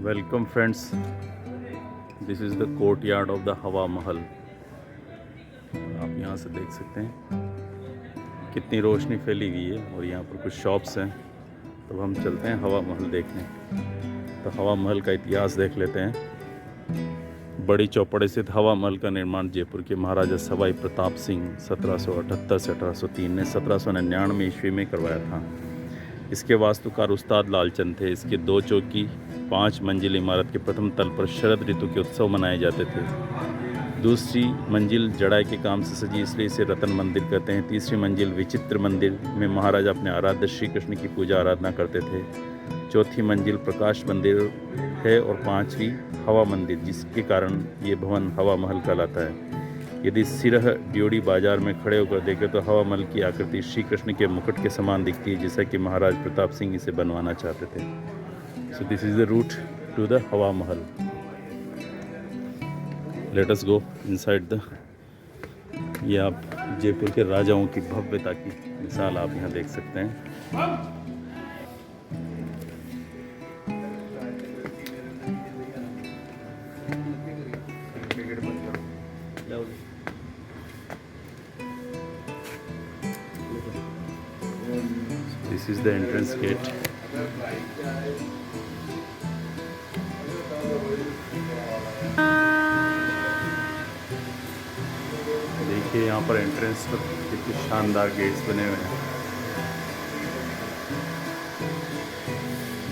Welcome friends, this is the court yard of the Hawa महल। आप यहाँ से देख सकते हैं कितनी रोशनी फैली हुई है और यहाँ पर कुछ शॉप्स हैं। तो हम चलते हैं हवा महल देखने। तो हवा महल का इतिहास देख लेते हैं। बड़ी चौपड़ स्थित हवा महल का निर्माण जयपुर के महाराजा सवाई प्रताप सिंह 1778 से 1803 ने 1799 ईस्वी में करवाया था। इसके वास्तुकार उस्ताद लालचंद थे। इसके 2 चौकी 5 मंजिल इमारत के प्रथम तल पर शरद ऋतु के उत्सव मनाए जाते थे। दूसरी मंजिल जड़ाई के काम से सजी, इसलिए इसे रतन मंदिर कहते हैं। तीसरी मंजिल विचित्र मंदिर में महाराजा अपने आराध्य श्री कृष्ण की पूजा आराधना करते थे। चौथी मंजिल प्रकाश मंदिर है और 5वीं हवा मंदिर, जिसके कारण ये भवन हवा महल कहलाता है। यदि सिरह ड्योढ़ी बाजार में खड़े होकर देखें तो हवा महल की आकृति श्री कृष्ण के मुकुट के समान दिखती है, जैसा कि महाराज प्रताप सिंह इसे बनवाना चाहते थे। So this is the route to the Hawa Mahal. Let us go inside the. ये आप जयपुर के राजाओं की भव्यता की मिसाल आप यहाँ देख सकते हैं। This is the entrance gate. देखिए यहाँ पर एंट्रेंस पर कितने शानदार गेट्स बने हुए हैं।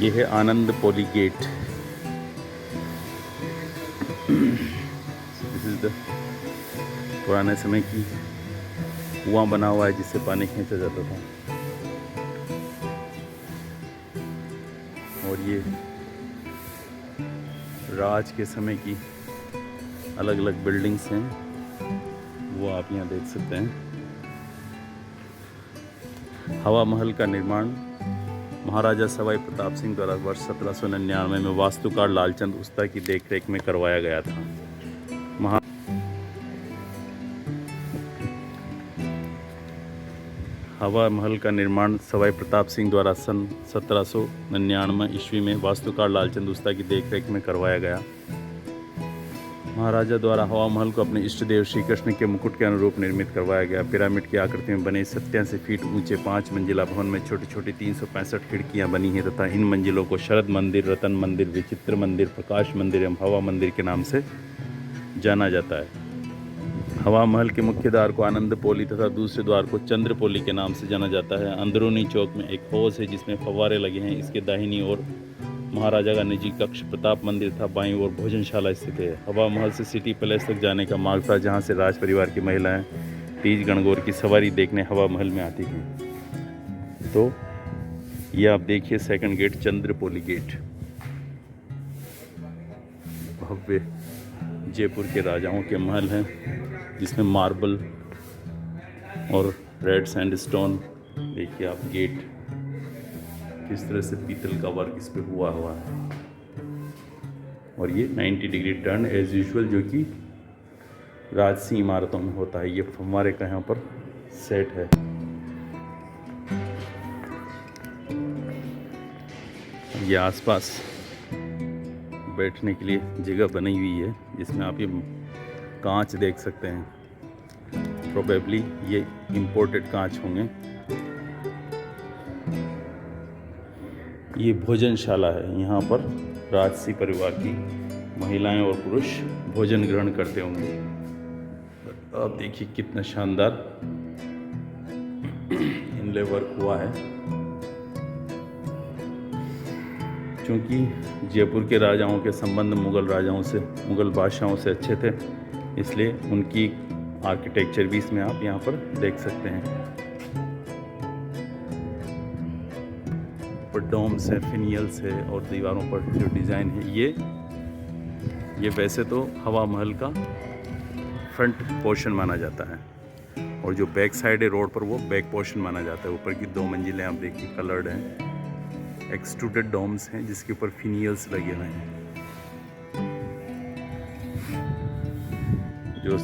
ये है आनंद पोली गेट। दिस इज द पुराने समय की कुआं बना हुआ है जिससे पानी खींचा जाता था। और ये राज के समय की अलग अलग बिल्डिंग्स हैं, वो आप यहाँ देख सकते हैं। हवा महल का निर्माण महाराजा सवाई प्रताप सिंह द्वारा वर्ष 1799 में वास्तुकार लालचंद उस्ता की देखरेख में करवाया गया था। हवा महल का निर्माण सवाई प्रताप सिंह द्वारा सन 1799 ईस्वी में वास्तुकार लालचंद उस्ता की देखरेख में करवाया गया। महाराजा द्वारा हवा महल को अपने इष्ट देव श्री कृष्ण के मुकुट के अनुरूप निर्मित करवाया गया। पिरामिड की आकृति में बने 87 फीट ऊंचे 5 मंजिला भवन में छोटी छोटी 365 खिड़कियां बनी हैं तथा इन मंजिलों को शरद मंदिर, रतन मंदिर, विचित्र मंदिर, प्रकाश मंदिर एवं हवा मंदिर के नाम से जाना जाता है। हवा महल के मुख्य द्वार को आनंद पोली तथा दूसरे द्वार को चंद्रपोली के नाम से जाना जाता है। अंदरूनी चौक में एक हौज है जिसमें फव्वारे लगे हैं। इसके दाहिनी ओर महाराजा का निजी कक्ष प्रताप मंदिर था, बाईं ओर भोजनशाला स्थित है। हवा महल से सिटी पैलेस तक जाने का मार्ग था, जहां से राज परिवार की महिलाएं तीज गणगौर की सवारी देखने हवा महल में आती थी। तो ये आप देखिए सेकंड गेट, चंद्रपोली गेट। भव्य जयपुर के राजाओं के महल हैं, जिसमें मार्बल और रेड सैंडस्टोन। देखिए आप गेट किस तरह से पीतल का वर्क इस पे हुआ है। और ये 90 डिग्री टर्न एज यूजुअल, जो कि राजसी इमारतों में होता है। ये फव्वारे का यहाँ पर सेट है। ये आसपास बैठने के लिए जगह बनी हुई है, जिसमें आप ये कांच देख सकते हैं। प्रोबेबली ये इंपोर्टेड कांच होंगे। ये भोजनशाला है, यहाँ पर राजसी परिवार की महिलाएं और पुरुष भोजन ग्रहण करते होंगे। आप देखिए कितना शानदार इनले वर्क हुआ है। क्योंकि जयपुर के राजाओं के संबंध मुगल राजाओं से, मुगल बादशाहों से अच्छे थे, इसलिए उनकी आर्किटेक्चर भी इसमें आप यहाँ पर देख सकते हैं। पर डोम्स है, फिनियल्स है और दीवारों पर जो डिज़ाइन है, ये वैसे तो हवा महल का फ्रंट पोर्शन माना जाता है, और जो बैक साइड है रोड पर, वो बैक पोर्शन माना जाता है। ऊपर की 2 मंजिलें आप देखिए कलर्ड हैं, एक्सट्रूडेड डोम्स हैं जिसके ऊपर फिनियल्स लगे हुए हैं। जो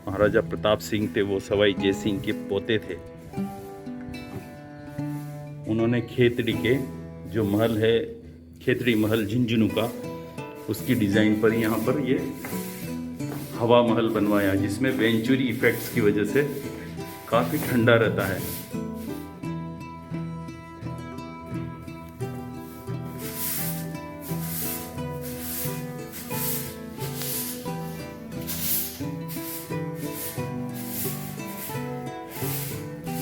महाराजा प्रताप सिंह थे वो सवाई जय सिंह के पोते थे। उन्होंने खेतड़ी के जो महल है खेतड़ी महल झुंझुनू का, उसकी डिज़ाइन पर यहाँ पर ये हवा महल बनवाया, जिसमें वेंचुरी इफेक्ट्स की वजह से काफ़ी ठंडा रहता है।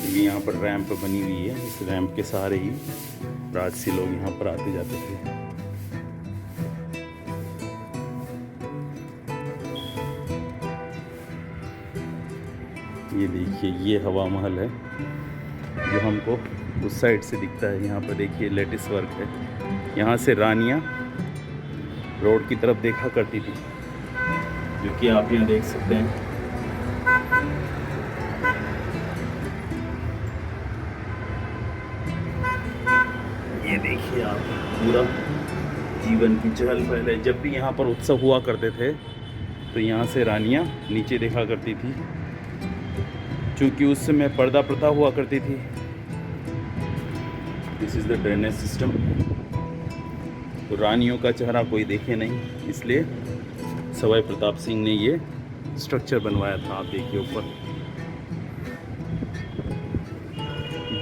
ये यहाँ पर रैंप बनी हुई है, इस रैंप के सहारे ही राजसी लोग यहाँ पर आते जाते थे। ये देखिए, ये हवा महल है जो हमको उस साइड से दिखता है। यहाँ पर देखिए लेटिस वर्क है। यहाँ से रानियाँ रोड की तरफ देखा करती थी, जो कि आप यहाँ देख सकते हैं। ये देखिए आप, पूरा जीवन की चहल पहल है। जब भी यहाँ पर उत्सव हुआ करते थे तो यहाँ से रानियाँ नीचे देखा करती थी, क्योंकि उस समय पर्दा प्रथा हुआ करती थी। This is the drainage system. तो रानियों का चेहरा कोई देखे नहीं, इसलिए सवाई प्रताप सिंह ने ये स्ट्रक्चर बनवाया था। आप देखिए ऊपर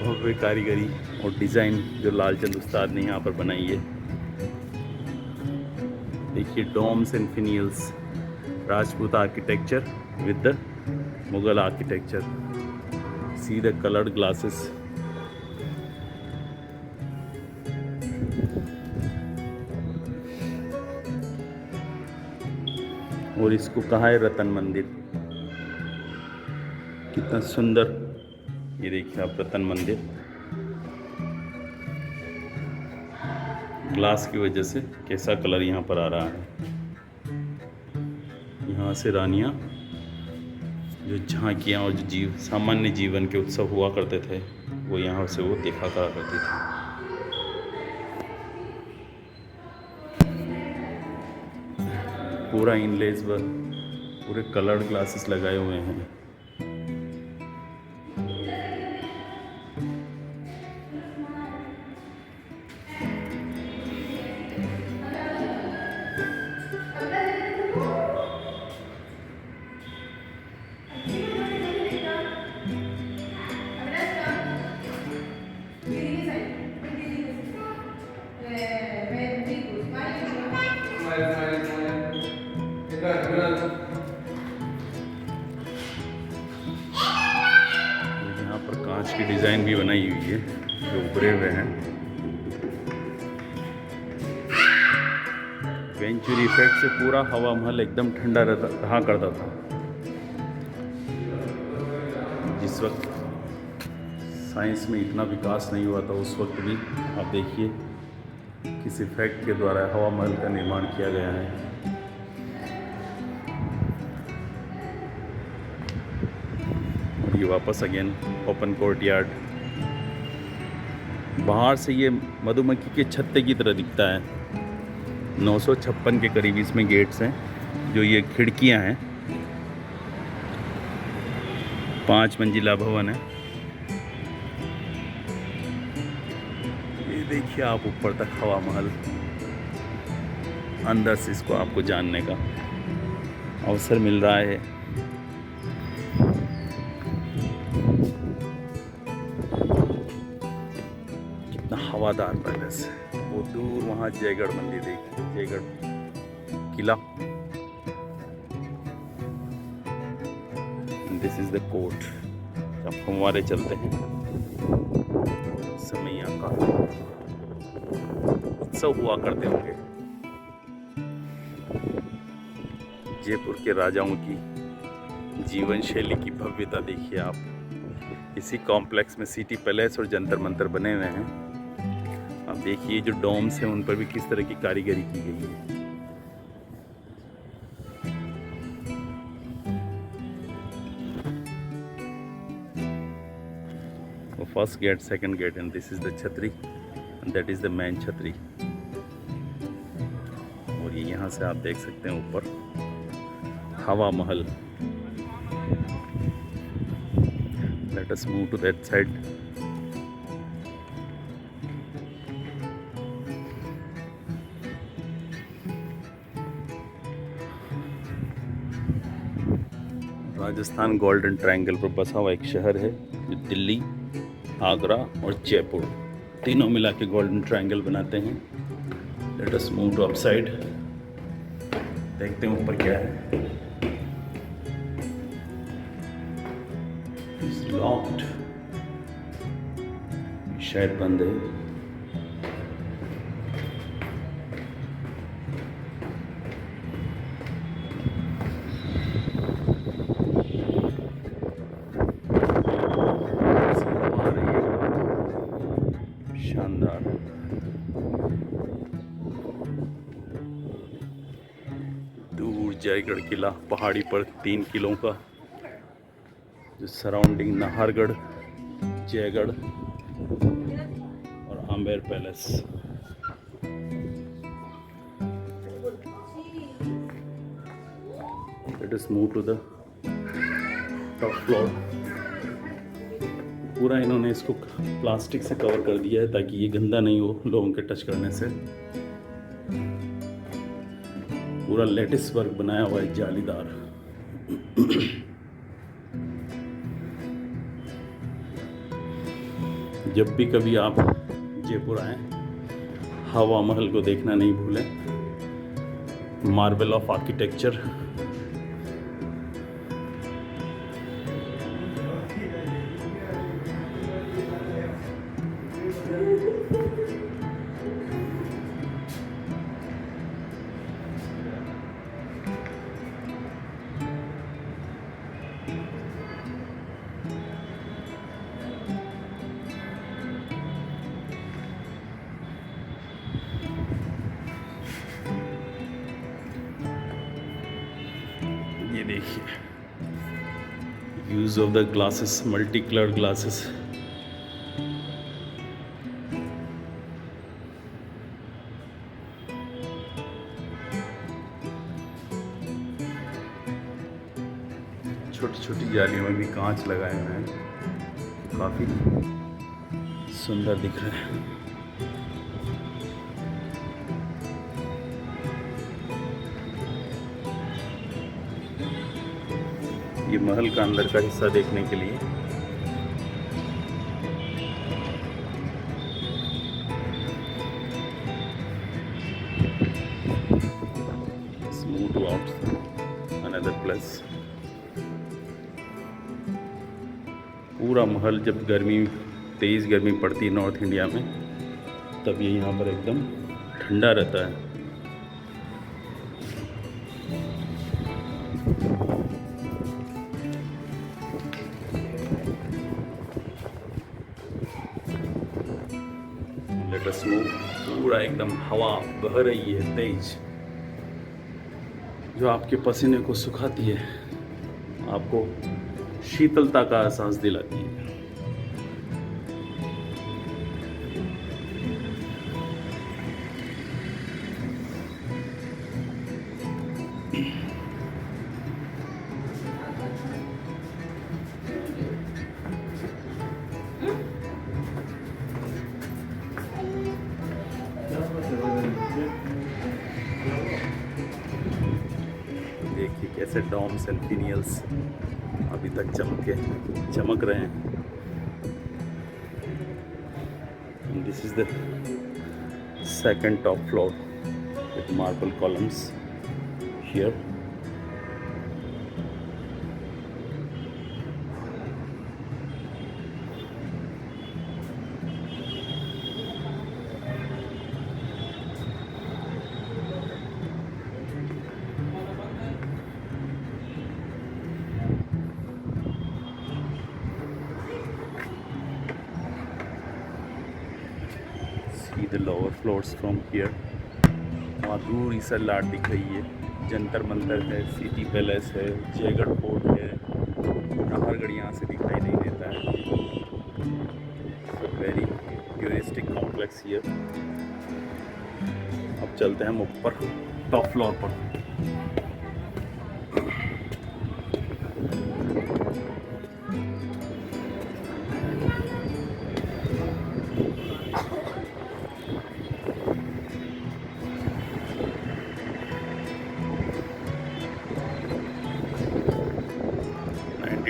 भव्य कारीगरी और डिज़ाइन जो लालचंद उस्ताद ने यहाँ पर बनाई है। देखिए domes and finials, Rajput architecture with the Mughal architecture. See the coloured glasses. और इसको कहा है रतन मंदिर। कितना सुंदर, ये देखिए आप रतन मंदिर। ग्लास की वजह से कैसा कलर यहाँ पर आ रहा है। यहाँ से रानियाँ जो झांकियाँ और जो सामान्य जीवन के उत्सव हुआ करते थे, वो यहाँ से वो देखा करा करती थी। पूरा इनलेस वर्क, पूरे कलर्ड ग्लासेस लगाए हुए हैं। यहाँ पर कांच की डिज़ाइन भी बनाई हुई है जो उभरे हुए हैं। वेंचुरी इफेक्ट से पूरा हवा महल एकदम ठंडा रहा करता था। जिस वक्त साइंस में इतना विकास नहीं हुआ था, उस वक्त भी आप देखिए किस इफेक्ट के द्वारा हवा महल का निर्माण किया गया है। ये वापस अगेन ओपन कोर्टयार्ड। बाहर से ये मधुमक्खी के छत्ते की तरह दिखता है। 956 के करीब इसमें गेट्स हैं, जो ये खिड़कियां हैं। 5 मंजिला भवन है। ये देखिए आप ऊपर तक हवा महल, अंदर से इसको आपको जानने का अवसर मिल रहा है। कितना हवादार पैलेस है। वो दूर वहाँ जयगढ़ मंदिर देखिए, जयगढ़ किला। This is the court. जब फव्वारे चलते हैं समय यहाँ का उत्सव हुआ करते होंगे। जयपुर के राजाओं की जीवन शैली की भव्यता देखिए आप। इसी कॉम्प्लेक्स में सिटी पैलेस और जंतर मंतर बने हुए हैं। आप देखिए जो डोम्स हैं उन पर भी किस तरह की कारीगरी की गई है। First gate, second gate, and this is the chhatri, and that is the main chhatri. और ये यहाँ से आप देख सकते हैं ऊपर हवा महल। Let us move to that side. Rajasthan golden triangle पर बसा हुआ एक शहर है जो दिल्ली, आगरा और जयपुर तीनों मिला के गोल्डन ट्रायंगल बनाते हैं। Let us move to upside, देखते हैं ऊपर क्या है। इट्स लॉक्ड, शायद बंद है। शानदार, दूर जयगढ़ किला पहाड़ी पर 3 किलों का, जो सराउंडिंग नाहरगढ़, जयगढ़ और Amer palace. Let us move to the top floor. पूरा इन्होंने इसको प्लास्टिक से कवर कर दिया है ताकि ये गंदा नहीं हो लोगों के टच करने से। पूरा लेटिस वर्क बनाया हुआ है, जालीदार। जब भी कभी आप जयपुर आए, हवा महल को देखना नहीं भूलें। Marvel of architecture. ये देखिए, use of the glasses, multi colour glasses. छोटी छोटी जालियों में भी कांच लगाए हुए हैं, काफी सुंदर दिख रहे हैं। ये महल का अंदर का हिस्सा देखने के लिए move to out another place। पूरा महल, जब तेज़ गर्मी पड़ती है नॉर्थ इंडिया में, तब ये यहाँ पर एकदम ठंडा रहता है। Late us move. पूरा एकदम हवा बह रही है तेज, जो आपके पसीने को सुखाती है, आपको शीतलता का एहसास दिलाती है। देखिए कैसे डॉम्स एंड पिनियल्स अभी तक चमक रहे हैं। This is the second top floor with marble columns here. The lower floors from here। वहाँ दूर ही लाट दिख रही है, जंतर मंतर है, सिटी पैलेस है, जयगढ़ फोर्ट है। नाहरगढ़ यहाँ से दिखाई नहीं देता है। Very touristic complex here. अब चलते हैं हम ऊपर टॉप फ्लोर पर।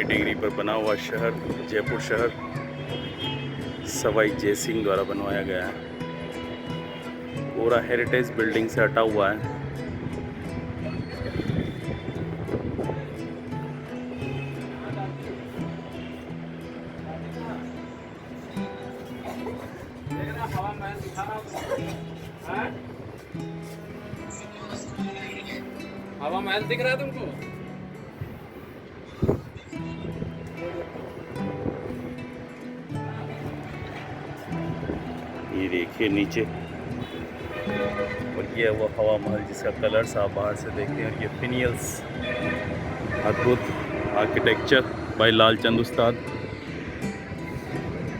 डिग्री पर बना हुआ शहर जयपुर शहर सवाई जय सिंह द्वारा बनवाया गया है। पूरा हेरिटेज बिल्डिंग से हटा हुआ है। हवा महल दिख रहा है तुमको? ये देखिए नीचे, और ये वो हवा महल जिसका कलर्स आप बाहर से देखते हैं। और ये फिनियल्स, अद्भुत आर्किटेक्चर बाय लालचंद उस्ताद।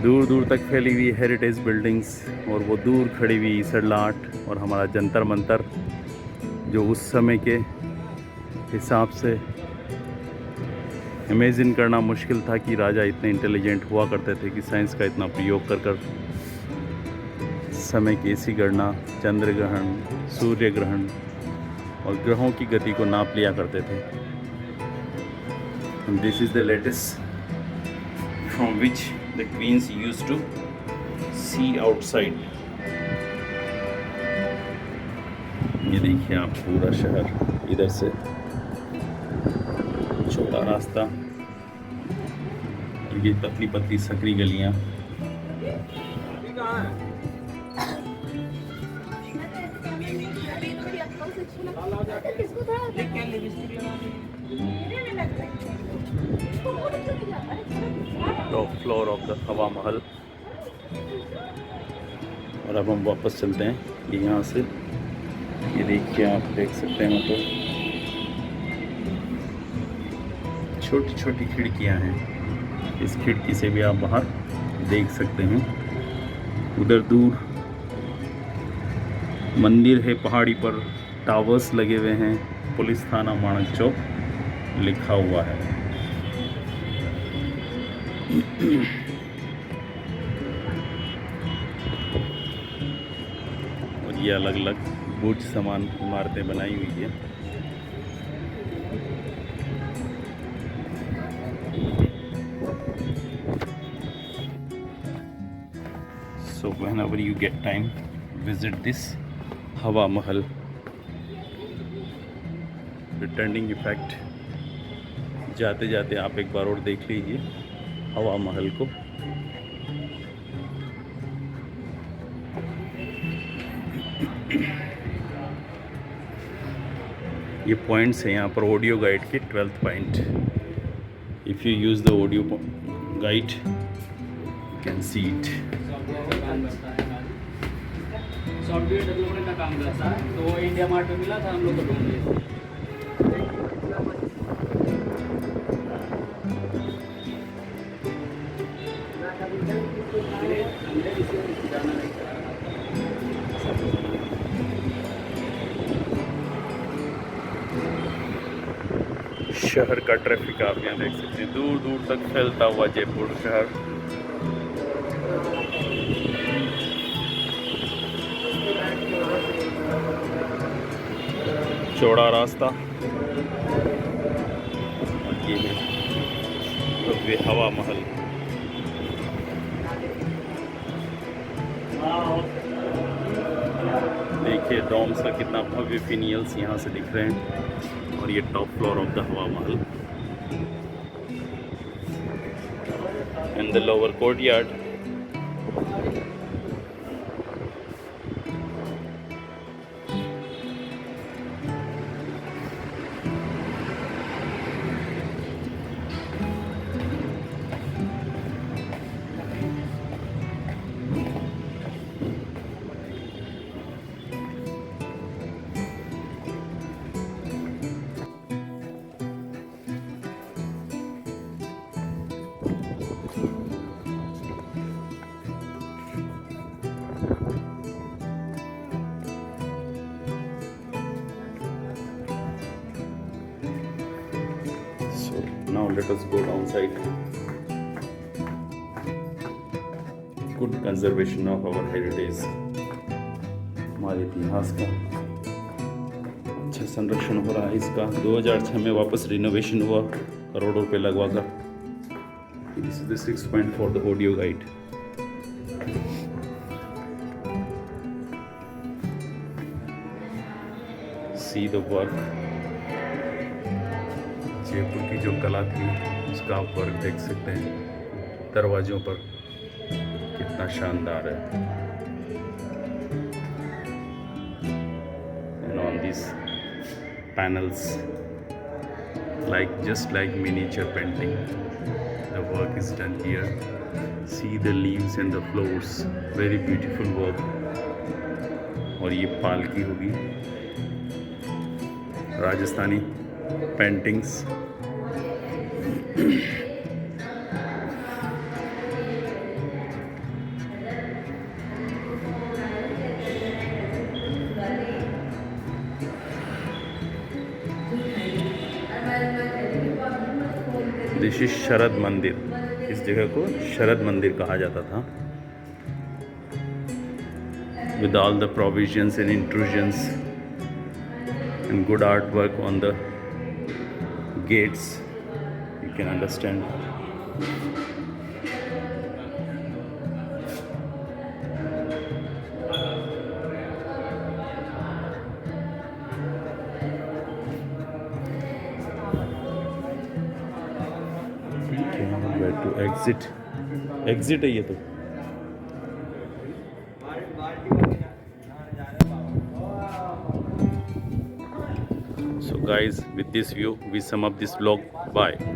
दूर दूर तक फैली हुई हेरिटेज बिल्डिंग्स, और वो दूर खड़ी हुई सरलाट और हमारा जंतर मंतर, जो उस समय के हिसाब से इमेजिन करना मुश्किल था कि राजा इतने इंटेलिजेंट हुआ करते थे कि साइंस का इतना प्रयोग कर कर समय की ऐसी गणना, चंद्र ग्रहण, सूर्य ग्रहण और ग्रहों की गति को नाप लिया करते थे। This is the lattice from which the queens used to see outside. ये देखिए आप पूरा शहर, इधर से छोटा रास्ता, ये पतली पतली सकरी गलियां। Top floor of the Hawa महल। और अब हम वापस चलते हैं ये यहाँ से। ये देखिए आप देख सकते हैं, मतलब छोटी छोटी खिड़कियाँ हैं। इस खिड़की से भी आप बाहर देख सकते हैं। उधर दूर मंदिर है, पहाड़ी पर टावर्स लगे हुए हैं, पुलिस थाना माणक चौक लिखा हुआ है। और ये अलग अलग बुर्ज समान इमारतें बनाई हुई है। So whenever you get time, visit this Hawa Mahal. Returning effect, जाते जाते आप एक बार और देख लीजिए हवा महल को। ये पॉइंट्स हैं यहाँ पर ऑडियो गाइड के 12th point. If you use the audio guide you can see it. Software development का काम करता है, तो वो इंडिया मार्ट में मिला था, हम लोग को ढूंढ लिए। शहर का ट्रैफिक आप यहाँ देख सकते हैं, दूर दूर तक फैलता हुआ जयपुर शहर। चौड़ा रास्ता, ये भव्य हवा महल। देखिए डोम्स का कितना भव्य फिनियल्स यहाँ से दिख रहे हैं। और ये top floor of the Hawa Mahal and the lower courtyard. Now let us go downside. Good conservation of our heritage. हमारे इतिहास का अच्छा संरक्षण हो रहा है इसका। 2006 में वापस रिनोवेशन हुआ, करोड़ों रुपए लगवा कर। This is the 6th point for the audio guide. See the work. Jaipur की जो कला थी उसका आप वर्क देख सकते हैं दरवाजों पर, कितना शानदार है. And on these panels, just like miniature painting, the work is done here. See the leaves and the flowers, very beautiful work. और ये पालकी होगी, राजस्थानी पेंटिंग्स. दिस इज शरद मंदिर. इस जगह को शरद मंदिर कहा जाता था. With all the provisions and intrusions and good artwork on the gates, you can understand. Where to exit? Exit है ये तो. So guys, with this view we sum up this vlog. Bye.